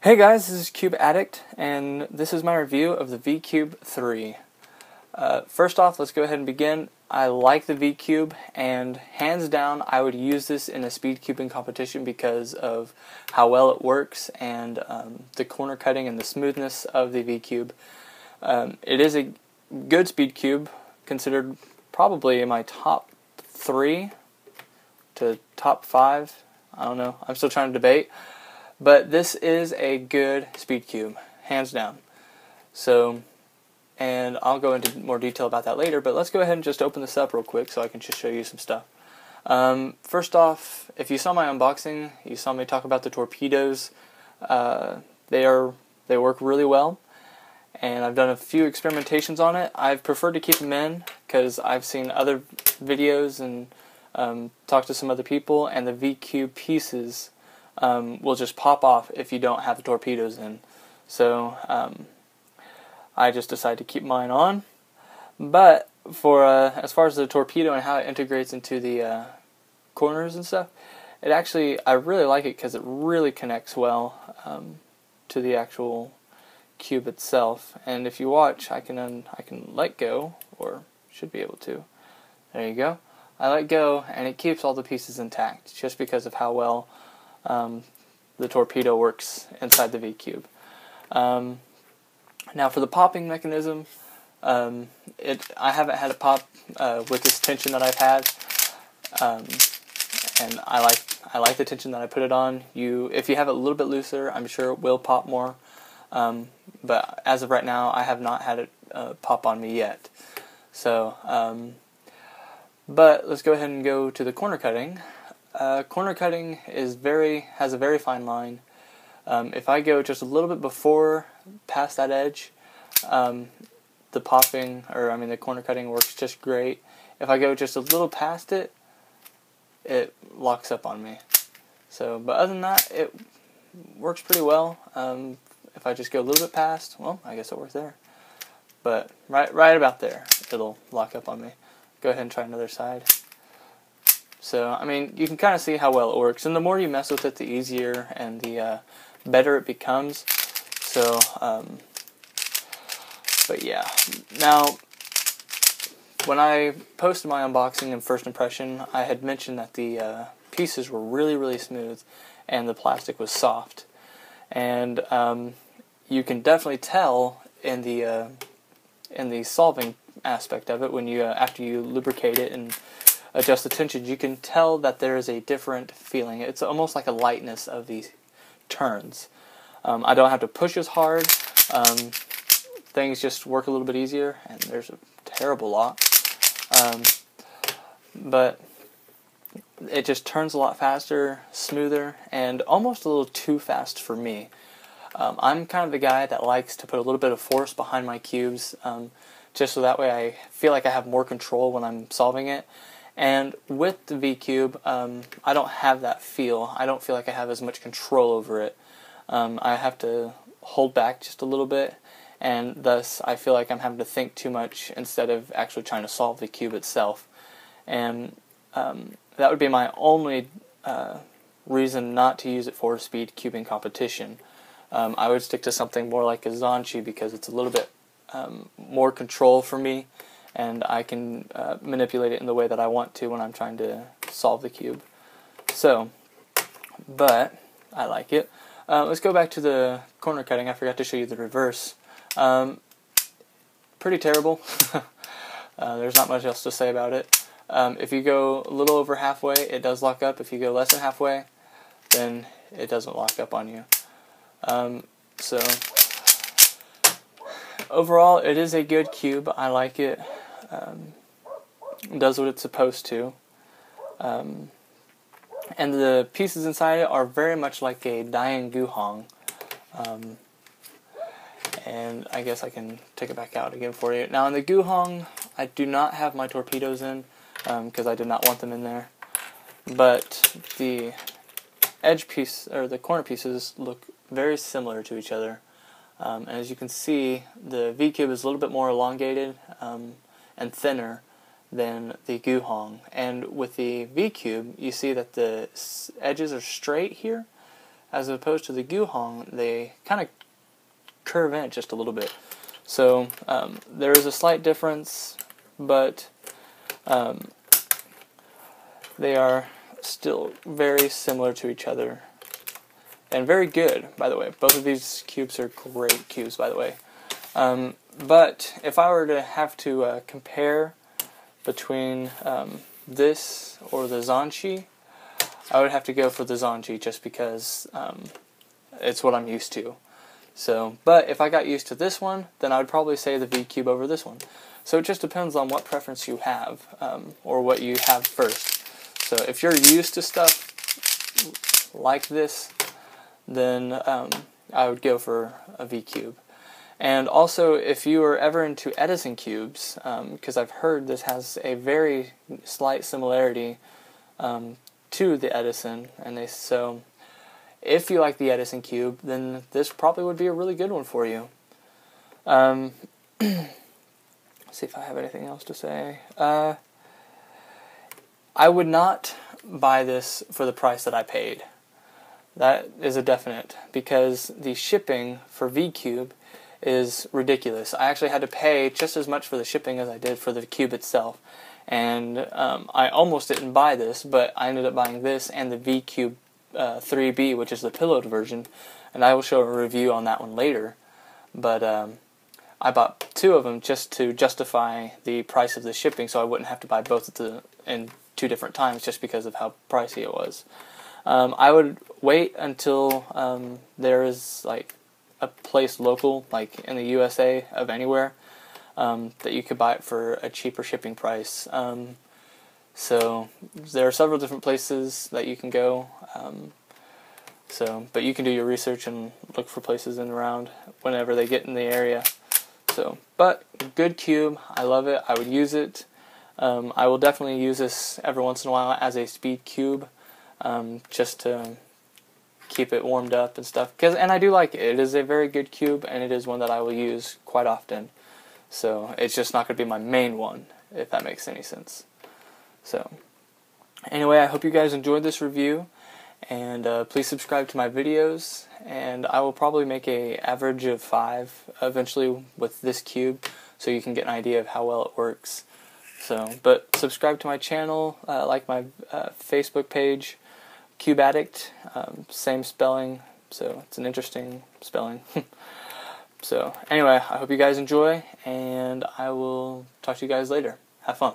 Hey guys, this is Cube Addict, and this is my review of the V-Cube 3. First off, let's go ahead and begin. I like the V-Cube, and hands down, I would use this in a speed cubing competition because of how well it works and the corner cutting and the smoothness of the V-Cube. It is a good speed cube, considered probably in my top 3 to top 5. I don't know. I'm still trying to debate. But this is a good speed cube, hands down. So, and I'll go into more detail about that later, but let's go ahead and just open this up real quick so I can just show you some stuff. First off, if you saw my unboxing, you saw me talk about the torpedoes. They work really well, and I've done a few experimentations on it. I've preferred to keep them in because I've seen other videos and talked to some other people, and the V-Cube pieces will just pop off if you don't have the torpedoes in. So I just decided to keep mine on. But for as far as the torpedo and how it integrates into the corners and stuff, I really like it because it really connects well to the actual cube itself. And if you watch, I can let go, or should be able to. There you go. I let go, and it keeps all the pieces intact just because of how well the torpedo works inside the V-Cube. Now for the popping mechanism, I haven't had it pop with this tension that I've had, and I like the tension that I put it on. If you have it a little bit looser, I'm sure it will pop more, but as of right now, I have not had it pop on me yet. So, but let's go ahead and go to the corner cutting. Corner cutting has a very fine line. If I go just a little bit past that edge, the corner cutting works just great. If I go just a little past it, it locks up on me. So, but other than that, it works pretty well. If I just go a little bit past, well, I guess it works there. But right about there, it'll lock up on me. Go ahead and try another side. So, I mean, you can kind of see how well it works. And the more you mess with it, the easier and the better it becomes. So, but yeah. Now, when I posted my unboxing and first impression, I had mentioned that the pieces were really, really smooth and the plastic was soft. And you can definitely tell in the solving aspect of it when after you lubricate it and adjust the tension, you can tell that there is a different feeling. It's almost like a lightness of these turns. I don't have to push as hard. Things just work a little bit easier, and there's a terrible lock. But it just turns a lot faster, smoother, and almost a little too fast for me. I'm kind of the guy that likes to put a little bit of force behind my cubes, just so that way I feel like I have more control when I'm solving it. And with the V-Cube, I don't have that feel. I don't feel like I have as much control over it. I have to hold back just a little bit, and thus I feel like I'm having to think too much instead of actually trying to solve the cube itself. And that would be my only reason not to use it for a speed cubing competition. I would stick to something more like a Zanchi because it's a little bit more control for me, and I can manipulate it in the way that I want to when I'm trying to solve the cube. So, but I like it. Let's go back to the corner cutting. I forgot to show you the reverse. Pretty terrible. There's not much else to say about it. If you go a little over halfway, it does lock up. If you go less than halfway, then it doesn't lock up on you. So, overall, it is a good cube. I like it. It does what it's supposed to. And the pieces inside it are very much like a Dian Guhong. And I guess I can take it back out again for you. Now in the Guhong, I do not have my torpedoes in because I did not want them in there. But the edge piece, or the corner pieces, look very similar to each other. And as you can see, the V-Cube is a little bit more elongated and thinner than the Guhong. And with the V-Cube, you see that the edges are straight here, as opposed to the Guhong, they kind of curve in just a little bit. So there is a slight difference, but they are still very similar to each other. And very good, by the way. Both of these cubes are great cubes, by the way. But if I were to have to compare between this or the Zanchi, I would have to go for the Zanchi just because it's what I'm used to. So, but if I got used to this one, then I would probably say the V-Cube over this one. So it just depends on what preference you have, or what you have first. So if you're used to stuff like this, then I would go for a V-Cube. And also, if you are ever into Edison cubes, because I've heard this has a very slight similarity to the Edison, and so if you like the Edison cube, then this probably would be a really good one for you. Let's see if I have anything else to say. I would not buy this for the price that I paid. That is a definite, because the shipping for V-Cube is ridiculous. I actually had to pay just as much for the shipping as I did for the cube itself. And I almost didn't buy this, but I ended up buying this and the V-Cube 3B, which is the pillowed version, and I will show a review on that one later. But I bought two of them just to justify the price of the shipping, so I wouldn't have to buy both in 2 different times just because of how pricey it was. I would wait until there is like a place local, like in the USA of anywhere, that you could buy it for a cheaper shipping price. So there are several different places that you can go. But you can do your research and look for places in and around whenever they get in the area. So, but good cube. I love it. I would use it. I will definitely use this every once in a while as a speed cube, just to keep it warmed up and stuff. And I do like it. It is a very good cube, and it is one that I will use quite often. So it's just not going to be my main one, if that makes any sense. So anyway, I hope you guys enjoyed this review, and please subscribe to my videos, and I will probably make an average of 5 eventually with this cube, so you can get an idea of how well it works. So, but subscribe to my channel, like my Facebook page, Cube Addict, same spelling, so it's an interesting spelling. So anyway, I hope you guys enjoy, and I will talk to you guys later. Have fun.